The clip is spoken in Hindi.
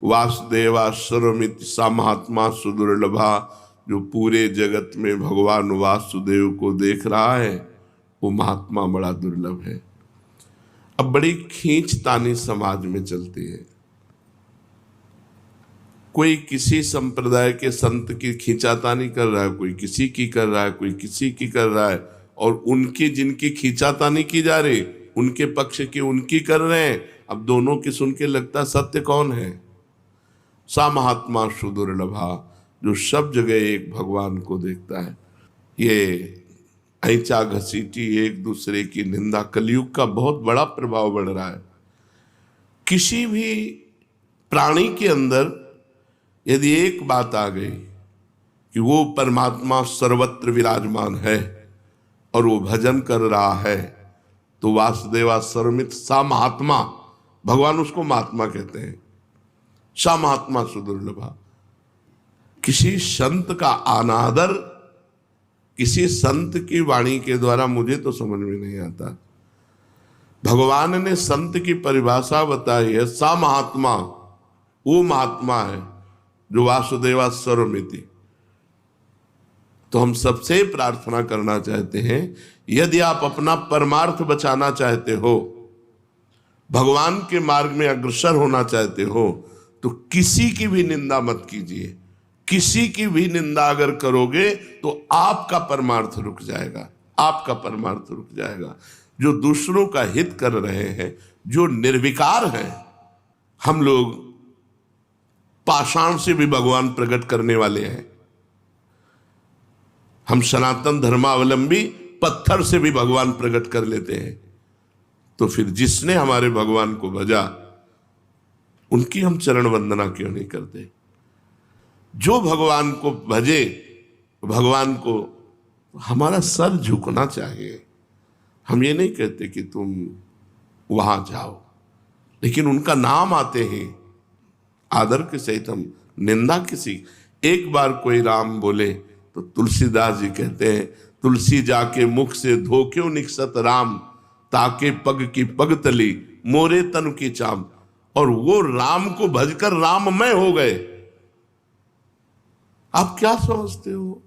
वासुदेवा सर्वमिति सा महात्मा सुदुर्लभा। जो पूरे जगत में भगवान वासुदेव को देख रहा है वो महात्मा बड़ा दुर्लभ है। अब बड़ी खींचतानी समाज में चलती है। कोई किसी संप्रदाय के संत की खींचातानी कर रहा है, कोई किसी की कर रहा है, कोई किसी की कर रहा है, और उनकी जिनकी खींचातानी की जा रही उनके पक्ष की उनकी कर रहे हैं। अब दोनों की सुन के लगता सत्य कौन है? सा महात्मा सुदुर्लभा, जो सब जगह एक भगवान को देखता है। ये ऐचा घसीटी एक दूसरे की निंदा, कलयुग का बहुत बड़ा प्रभाव बढ़ रहा है। किसी भी प्राणी के अंदर यदि एक बात आ गई कि वो परमात्मा सर्वत्र विराजमान है और वो भजन कर रहा है, तो वासुदेवा सर्वमित सा महात्मा, भगवान उसको महात्मा कहते हैं। सा महात्मा सुदुर्लभा। किसी संत का अनादर किसी संत की वाणी के द्वारा मुझे तो समझ में नहीं आता। भगवान ने संत की परिभाषा बताई है, सा महात्मा वो महात्मा है जो वासुदेवा सर्वमिति। तो हम सबसे प्रार्थना करना चाहते हैं, यदि आप अपना परमार्थ बचाना चाहते हो, भगवान के मार्ग में अग्रसर होना चाहते हो, तो किसी की भी निंदा मत कीजिए। किसी की भी निंदा अगर करोगे तो आपका परमार्थ रुक जाएगा, आपका परमार्थ रुक जाएगा। जो दूसरों का हित कर रहे हैं, जो निर्विकार हैं, हम लोग पाषाण से भी भगवान प्रकट करने वाले हैं। हम सनातन धर्मावलंबी पत्थर से भी भगवान प्रकट कर लेते हैं। तो फिर जिसने हमारे भगवान को भजा उनकी हम चरण वंदना क्यों नहीं करते? जो भगवान को भजे, भगवान को हमारा सर झुकना चाहिए। हम ये नहीं कहते कि तुम वहां जाओ, लेकिन उनका नाम आते ही आदर के सहित हम निंदा किसी। एक बार कोई राम बोले तो तुलसीदास जी कहते हैं, तुलसी जाके मुख से धो क्यों निकसत राम, ताके पग की पग तली मोरे तन की चाम। और वो राम को भजकर राममय हो गए। आप क्या समझते हो?